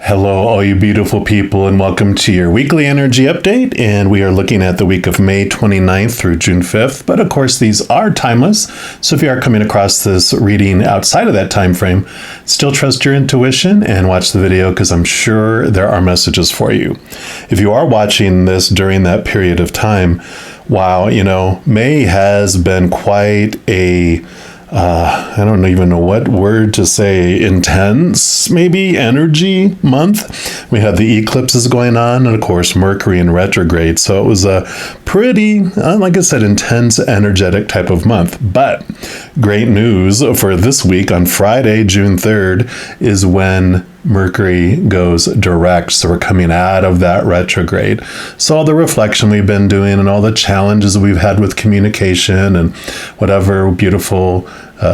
Hello, all you beautiful people, and welcome to your weekly energy update. And we are looking at the week of May 29th through June 5th. But of course, these are timeless. So if you are coming across this reading outside of that time frame, still trust your intuition and watch the video because I'm sure there are messages for you. If you are watching this during that period of time, wow, May has been quite a I don't even know what word to say, intense, maybe, energy month. We had the eclipses going on, and of course, Mercury in retrograde. So it was a pretty, like I said, intense, energetic type of month. But great news for this week on Friday, June 3rd, is when Mercury goes direct. So we're coming out of that retrograde. So all the reflection we've been doing and all the challenges we've had with communication and whatever beautiful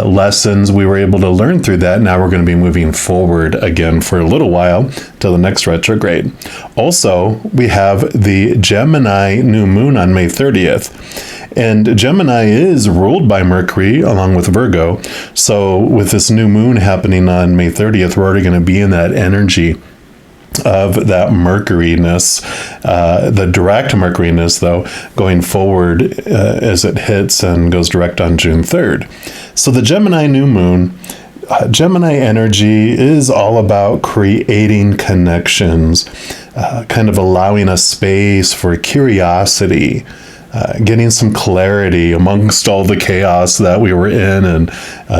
lessons we were able to learn through that, now we're going to be moving forward again for a little while till the next retrograde. Also, we have the Gemini new moon on May 30th. And Gemini is ruled by Mercury along with Virgo. So with this new moon happening on May 30th, we're already going to be in that energy of that Mercuryness, the direct Mercuryness, though, going forward as it hits and goes direct on June 3rd. So the Gemini new moon, Gemini energy is all about creating connections, kind of allowing a space for curiosity, getting some clarity amongst all the chaos that we were in and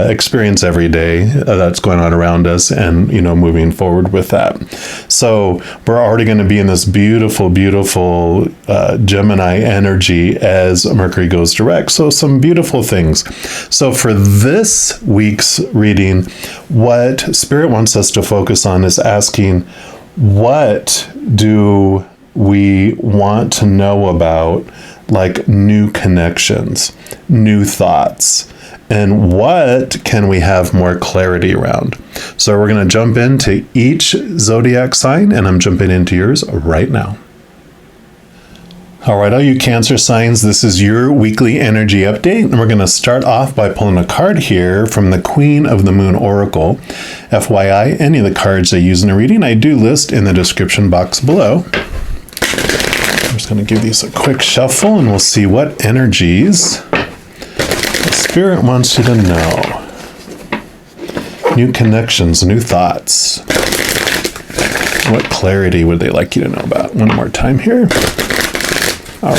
experience every day that's going on around us, and moving forward with that. So we're already going to be in this beautiful, beautiful Gemini energy as Mercury goes direct. So some beautiful things. So for this week's reading, what Spirit wants us to focus on is asking, what do we want to know about, like new connections, new thoughts, and what can we have more clarity around? So we're going to jump into each zodiac sign, and I'm jumping into yours right now. All right, all you Cancer signs, this is your weekly energy update, and we're going to start off by pulling a card here from the Queen of the Moon Oracle. FYI, any of the cards I use in a reading, I do list in the description box below. I'm just going to give these a quick shuffle, and we'll see what energies the Spirit wants you to know. New connections, new thoughts. What clarity would they like you to know about? One more time here. All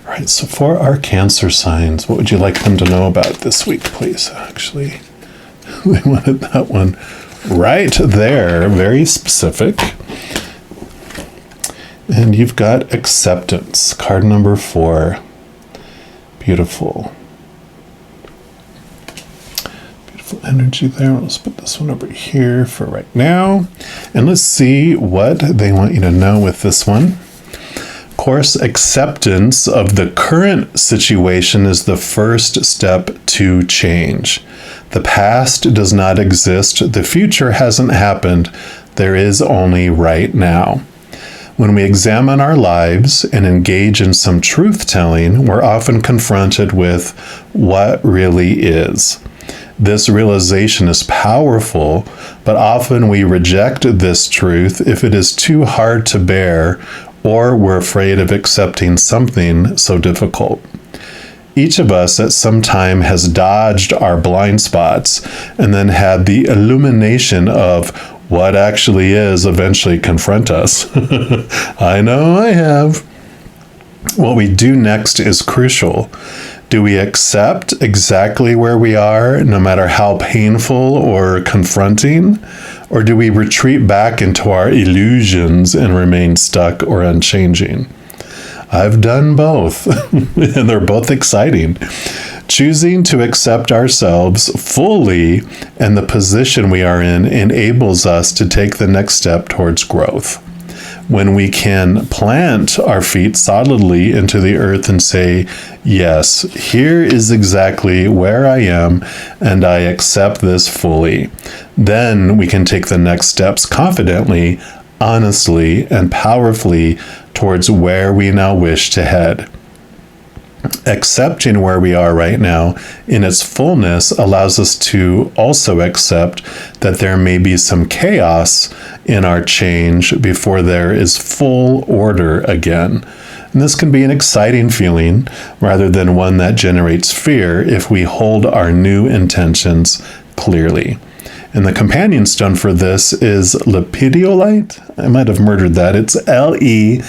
right, so for our Cancer signs, what would you like them to know about this week, please? Actually, they wanted that one right there, very specific. And you've got acceptance, card number 4. Beautiful. Beautiful energy there. Let's put this one over here for right now. And let's see what they want you to know with this one. Of course, acceptance of the current situation is the first step to change. The past does not exist. The future hasn't happened. There is only right now. When we examine our lives and engage in some truth-telling, we're often confronted with what really is. This realization is powerful, but often we reject this truth if it is too hard to bear or we're afraid of accepting something so difficult. Each of us at some time has dodged our blind spots and then had the illumination of what actually is eventually confront us. I know I have. What we do next is crucial. Do we accept exactly where we are, no matter how painful or confronting? Or do we retreat back into our illusions and remain stuck or unchanging? I've done both, and they're both exciting. Choosing to accept ourselves fully and the position we are in enables us to take the next step towards growth. When we can plant our feet solidly into the earth and say, yes, here is exactly where I am, and I accept this fully, then we can take the next steps confidently, honestly, and powerfully towards where we now wish to head. accepting where we are right now in its fullness allows us to also accept that there may be some chaos in our change before there is full order again. And this can be an exciting feeling rather than one that generates fear if we hold our new intentions clearly. And the companion stone for this is lepidolite. I might have murdered that. It's Lepidolite.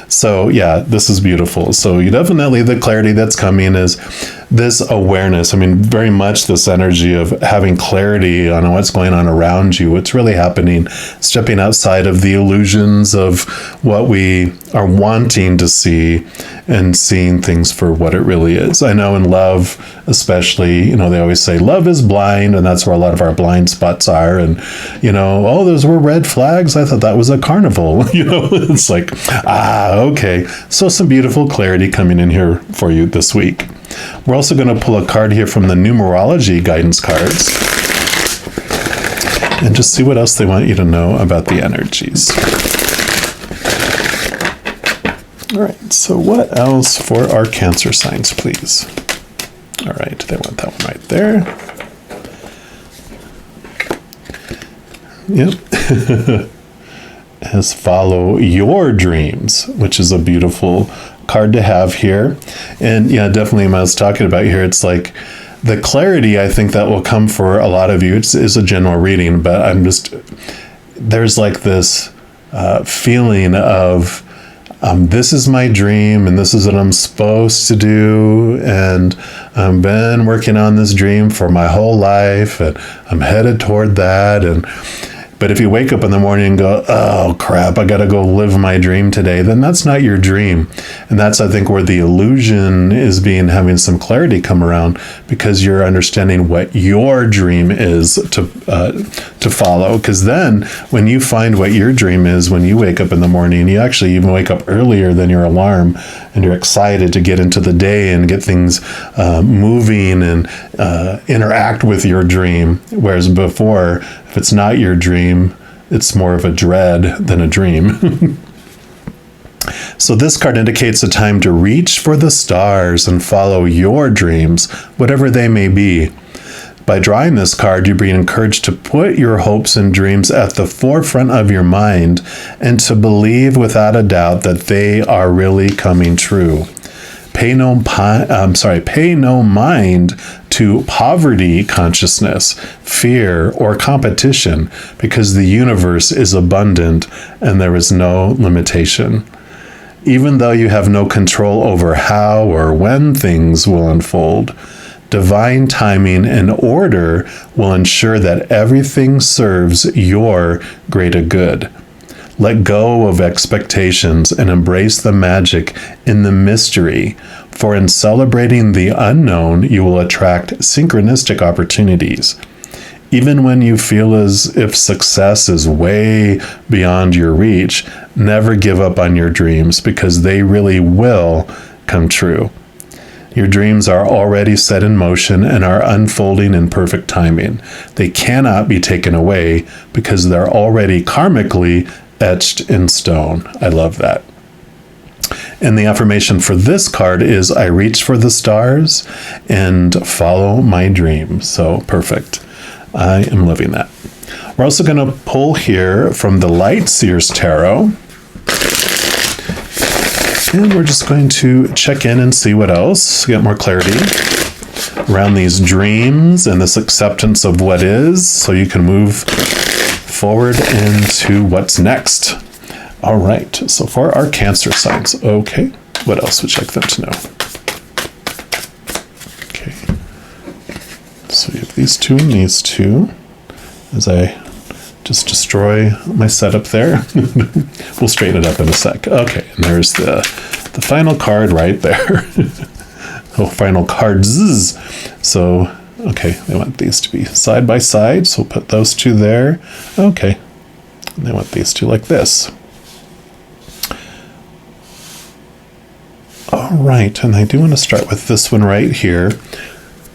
So yeah, this is beautiful. So you definitely, the clarity that's coming is this awareness. I mean, very much this energy of having clarity on what's going on around you, what's really happening, stepping outside of the illusions of what we are wanting to see and seeing things for what it really is. I know in love, especially, they always say love is blind, and that's where a lot of our blind spots are. And, oh, those were red flags. I thought that was a carnival. It's like, okay. So some beautiful clarity coming in here for you this week. We're also going to pull a card here from the numerology guidance cards and just see what else they want you to know about the energies. All right, so what else for our Cancer signs, please? All right, they want that one right there. Yep. As follow your dreams, which is a beautiful card to have here. And yeah, definitely what I was talking about here, it's like the clarity I think that will come for a lot of you. It's a general reading, but there's like this feeling of this is my dream and this is what I'm supposed to do, and I've been working on this dream for my whole life and I'm headed toward that. But if you wake up in the morning and go, oh crap, I gotta go live my dream today, then that's not your dream. And that's, I think, where the illusion is having some clarity come around, because you're understanding what your dream is to follow. Because then when you find what your dream is, when you wake up in the morning, you actually even wake up earlier than your alarm, and you're excited to get into the day and get things moving and interact with your dream. Whereas before, if it's not your dream, it's more of a dread than a dream. So this card indicates a time to reach for the stars and follow your dreams, whatever they may be. By drawing this card, you're being encouraged to put your hopes and dreams at the forefront of your mind and to believe without a doubt that they are really coming true. Pay no mind to poverty consciousness, fear, or competition, because the universe is abundant and there is no limitation. Even though you have no control over how or when things will unfold, divine timing and order will ensure that everything serves your greater good. Let go of expectations and embrace the magic in the mystery, for in celebrating the unknown, you will attract synchronistic opportunities. Even when you feel as if success is way beyond your reach, never give up on your dreams, because they really will come true. Your dreams are already set in motion and are unfolding in perfect timing. They cannot be taken away because they're already karmically etched in stone. I love that. And the affirmation for this card is, I reach for the stars and follow my dream. So perfect. I am loving that. We're also going to pull here from the Light Seers Tarot. And we're just going to check in and see what else, get more clarity around these dreams and this acceptance of what is, so you can move forward into what's next. All right, so for our Cancer signs, okay, what else would you like them to know? Okay, so we have these two and these two, as I just destroy my setup there. We'll straighten it up in a sec. Okay, and there's the final card right there. Oh, final cards. So, okay, they want these to be side by side, so we'll put those two there. Okay, and they want these two like this. All right, and I do want to start with this one right here.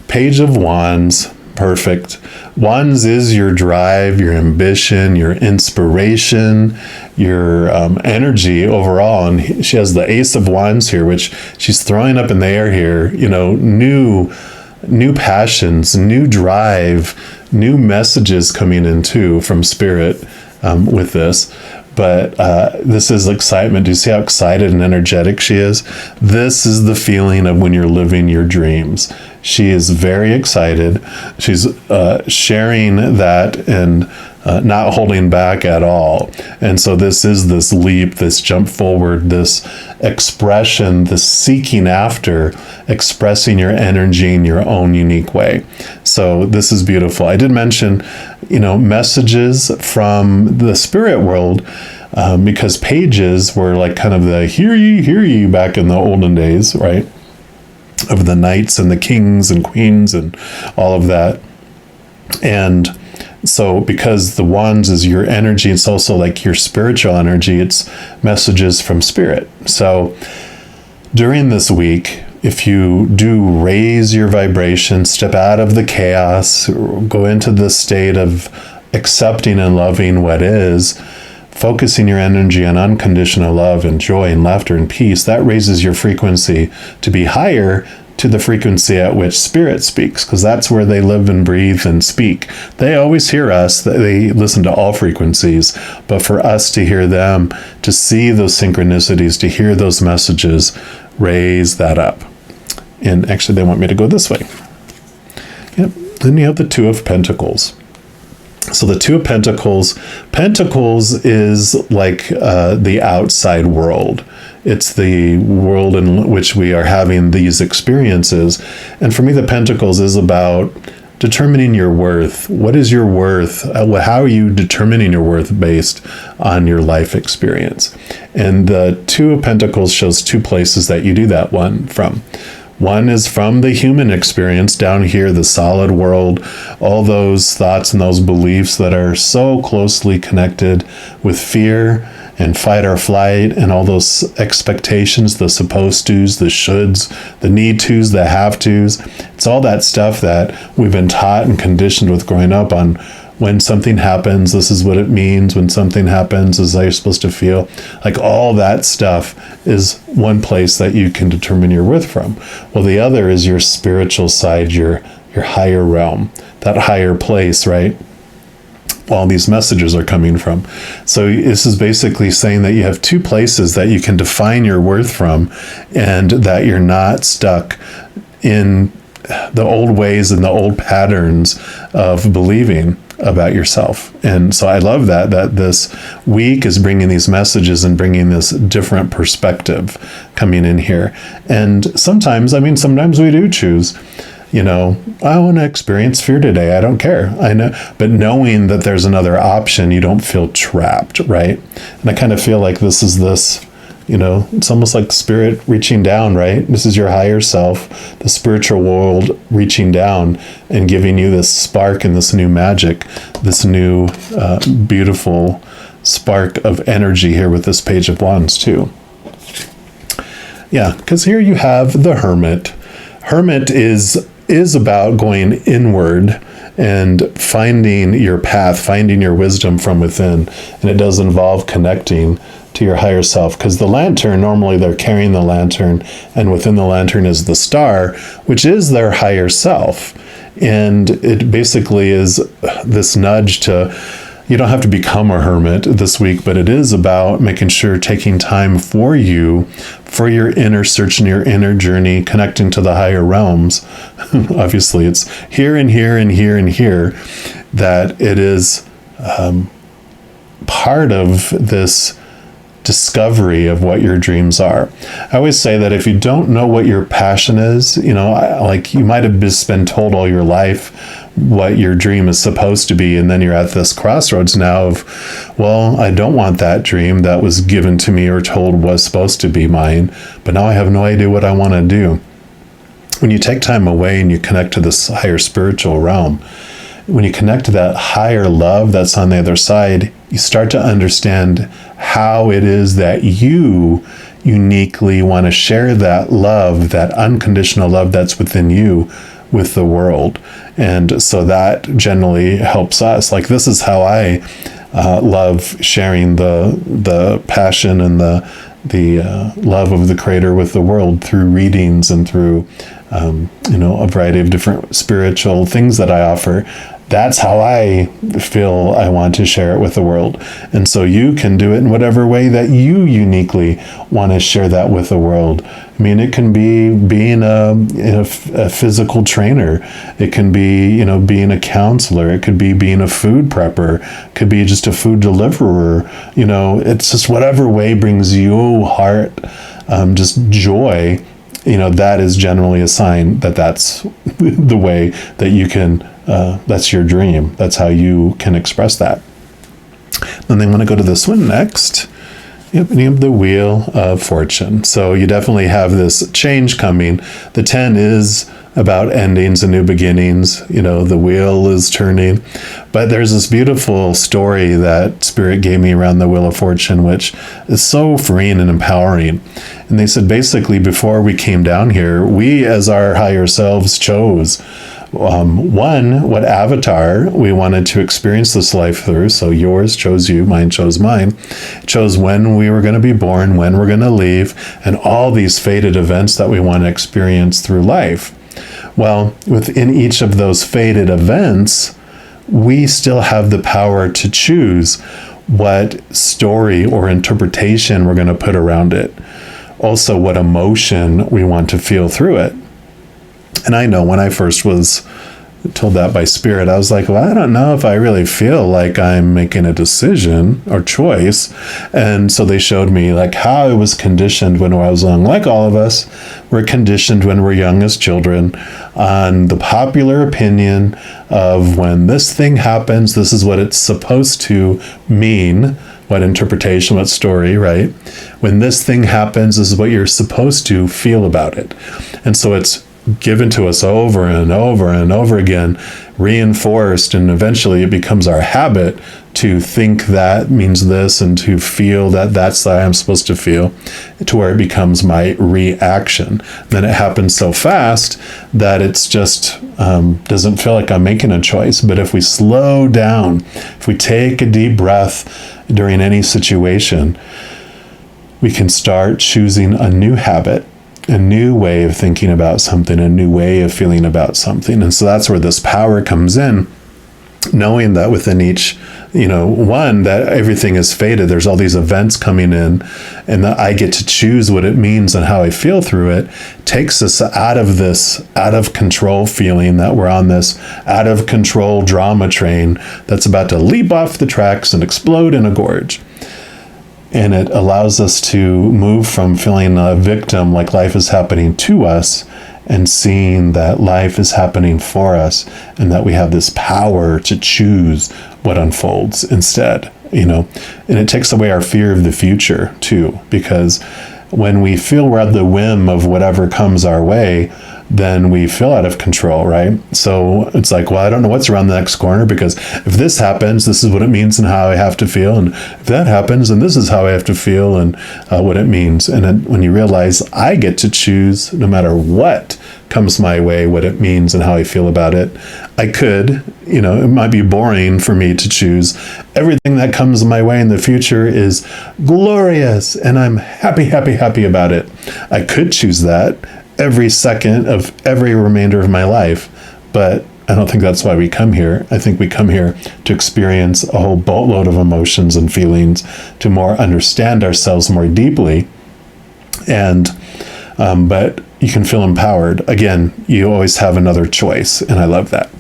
Page of Wands, perfect. Wands is your drive, your ambition, your inspiration, your energy overall. And she has the Ace of Wands here, which she's throwing up in the air here. New passions, new drive, new messages coming in too from Spirit with this. But this is excitement. Do you see how excited and energetic she is? This is the feeling of when you're living your dreams. She is very excited. She's sharing that and not holding back at all. And so this is this leap, this jump forward, this expression, this seeking after expressing your energy in your own unique way. So this is beautiful. I did mention, messages from the spirit world, because pages were like kind of the hear ye back in the olden days, right? Of the knights and the kings and queens and all of that. And so because the wands is your energy, it's also like your spiritual energy. It's messages from Spirit. So during this week, if you do raise your vibration, step out of the chaos, go into the state of accepting and loving what is, focusing your energy on unconditional love and joy and laughter and peace, that raises your frequency to be higher to the frequency at which Spirit speaks, because that's where they live and breathe and speak. They always hear us. They listen to all frequencies. But for us to hear them, to see those synchronicities, to hear those messages, raise that up. And actually, they want me to go this way. Yep. Then you have the Two of Pentacles. So the Two of Pentacles is like the outside world. It's the world in which we are having these experiences. And for me, the Pentacles is about determining your worth. What is your worth? How are you determining your worth based on your life experience? And the Two of Pentacles shows two places that you do that one from. One is from the human experience down here, the solid world, all those thoughts and those beliefs that are so closely connected with fear and fight or flight and all those expectations, the supposed tos, the shoulds, the need tos, the have tos. It's all that stuff that we've been taught and conditioned with growing up on. When something happens, this is what it means. When something happens, this is how you're supposed to feel. Like all that stuff is one place that you can determine your worth from. Well, the other is your spiritual side, your higher realm, that higher place, right? All these messages are coming from. So this is basically saying that you have two places that you can define your worth from, and that you're not stuck in the old ways and the old patterns of believing about yourself. And so I love that this week is bringing these messages and bringing this different perspective coming in here. And sometimes we do choose, I want to experience fear today. I don't care. I know, but knowing that there's another option, you don't feel trapped, right? And I kind of feel like this is it's almost like Spirit reaching down, right? This is your higher self, the spiritual world reaching down and giving you this spark and this new magic, this new beautiful spark of energy here with this Page of Wands too. Yeah, because here you have the Hermit. Hermit is about going inward and finding your path, finding your wisdom from within. And it does involve connecting to your higher self, because the lantern, normally they're carrying the lantern, and within the lantern is the star, which is their higher self. And it basically is this nudge to, you don't have to become a hermit this week, but it is about making sure taking time for you, for your inner search and your inner journey, connecting to the higher realms. Obviously, it's here and here and here and here that it is part of this discovery of what your dreams are. I always say that if you don't know what your passion is, like you might have just been told all your life what your dream is supposed to be, and then you're at this crossroads now of, well, I don't want that dream that was given to me or told was supposed to be mine, but now I have no idea what I want to do. When you take time away and you connect to this higher spiritual realm, when you connect to that higher love that's on the other side, you start to understand how it is that you uniquely want to share that love, that unconditional love that's within you, with the world. And so that generally helps us. Like, this is how I love sharing the passion and the love of the Creator with the world, through readings and through a variety of different spiritual things that I offer. That's how I feel I want to share it with the world. And so you can do it in whatever way that you uniquely want to share that with the world. I mean, it can be being a physical trainer. It can be, being a counselor. It could be being a food prepper. It could be just a food deliverer. It's just whatever way brings you heart, just joy. That is generally a sign that that's the way that you can, that's your dream. That's how you can express that. Then they want to go to this one next. Yep, and you have the Wheel of Fortune. So you definitely have this change coming. The 10 is about endings and new beginnings. The wheel is turning. But there's this beautiful story that Spirit gave me around the Wheel of Fortune, which is so freeing and empowering. And they said, basically, before we came down here, we as our higher selves chose what avatar we wanted to experience this life through. So yours chose you, mine chose mine. Chose when we were going to be born, when we're going to leave, and all these fated events that we want to experience through life. Well, within each of those fated events, we still have the power to choose what story or interpretation we're going to put around it. Also, what emotion we want to feel through it. And I know when I first was told that by Spirit, I was like, well, I don't know if I really feel like I'm making a decision or choice. And so they showed me like how I was conditioned when I was young. Like all of us, we're conditioned when we're young as children on the popular opinion of when this thing happens, this is what it's supposed to mean. What interpretation, what story, right? When this thing happens, this is what you're supposed to feel about it. And so it's given to us over and over and over again, reinforced, and eventually it becomes our habit to think that means this and to feel that that's how I'm supposed to feel, to where it becomes my reaction. Then it happens so fast that it's just doesn't feel like I'm making a choice. But if we slow down, if we take a deep breath during any situation, we can start choosing a new habit, a new way of thinking about something, a new way of feeling about something. And so that's where this power comes in, knowing that within each, one, that everything is fated. There's all these events coming in, and that I get to choose what it means and how I feel through it, takes us out of this out of control feeling that we're on this out of control drama train that's about to leap off the tracks and explode in a gorge. And it allows us to move from feeling a victim, like life is happening to us, and seeing that life is happening for us, and that we have this power to choose what unfolds instead, And it takes away our fear of the future too, because when we feel we're at the whim of whatever comes our way, then we feel out of control, right? So it's like, well, I don't know what's around the next corner, because if this happens, this is what it means and how I have to feel. And if that happens, then this is how I have to feel and what it means. And then when you realize I get to choose, no matter what comes my way, what it means and how I feel about it, I could, it might be boring for me to choose everything that comes my way in the future is glorious and I'm happy, happy, happy about it. I could choose that every second of every remainder of my life, but I don't think that's why we come here. I think we come here to experience a whole boatload of emotions and feelings, to more understand ourselves more deeply. And but you can feel empowered. Again, you always have another choice, and I love that.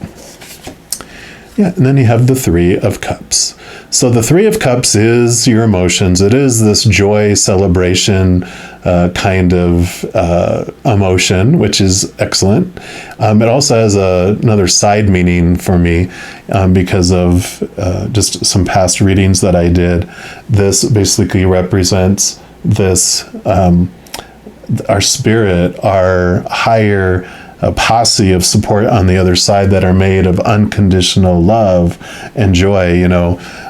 Yeah, and then you have the Three of Cups. So the Three of Cups is your emotions. It is this joy, celebration kind of emotion, which is excellent. It also has another side meaning for me because of just some past readings that I did. This basically represents this, our spirit, our higher posse of support on the other side that are made of unconditional love and joy.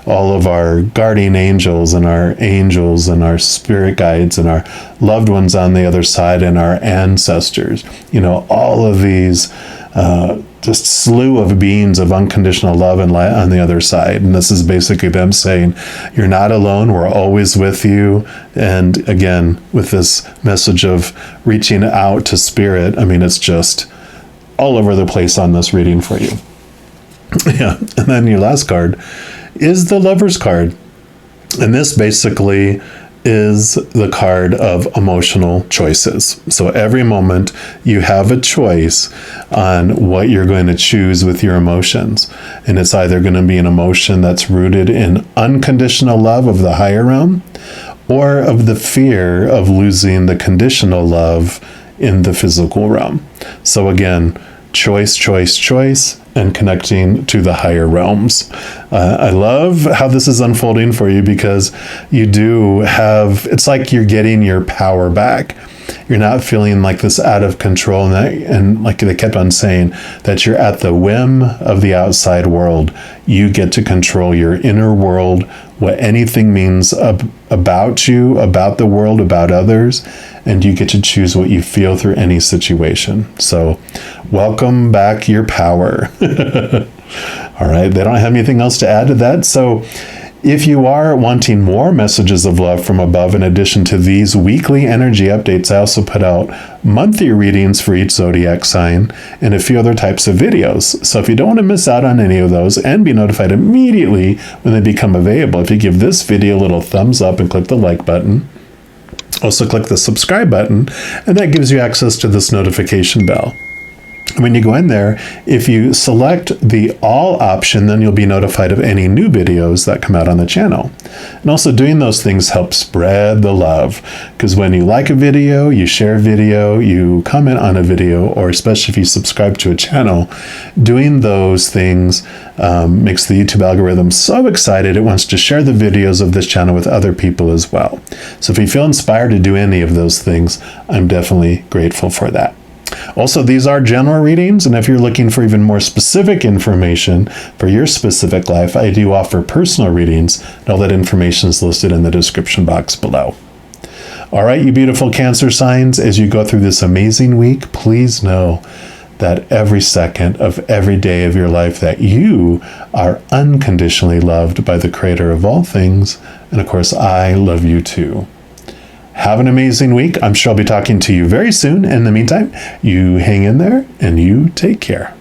All of our guardian angels and our spirit guides and our loved ones on the other side and our ancestors. All of these just slew of beings of unconditional love and light on the other side. And this is basically them saying, you're not alone, we're always with you. And again, with this message of reaching out to spirit, I mean, it's just all over the place on this reading for you. Yeah, and then your last card is the Lover's card. And this basically is the card of emotional choices. So every moment you have a choice on what you're going to choose with your emotions. And it's either going to be an emotion that's rooted in unconditional love of the higher realm, or of the fear of losing the conditional love in the physical realm. So again, choice, choice, choice, and connecting to the higher realms. I love how this is unfolding for you, because you do have, it's like you're getting your power back. You're not feeling like this out of control, and like they kept on saying, that you're at the whim of the outside world. You get to control your inner world, what anything means about you, about the world, about others, and you get to choose what you feel through any situation. So welcome back your power. All right, they don't have anything else to add to that. So if you are wanting more messages of love from above, in addition to these weekly energy updates, I also put out monthly readings for each zodiac sign and a few other types of videos. So if you don't want to miss out on any of those and be notified immediately when they become available, if you give this video a little thumbs up and click the like button, also click the subscribe button, and that gives you access to this notification bell. When you go in there, if you select the all option, then you'll be notified of any new videos that come out on the channel. And also doing those things helps spread the love, because when you like a video, you share a video, you comment on a video, or especially if you subscribe to a channel, doing those things makes the YouTube algorithm so excited it wants to share the videos of this channel with other people as well. So if you feel inspired to do any of those things, I'm definitely grateful for that. Also, these are general readings, and if you're looking for even more specific information for your specific life, I do offer personal readings, and all that information is listed in the description box below. All right, you beautiful Cancer signs, as you go through this amazing week, please know that every second of every day of your life that you are unconditionally loved by the Creator of all things, and of course, I love you too. Have an amazing week. I'm sure I'll be talking to you very soon. In the meantime, you hang in there and you take care.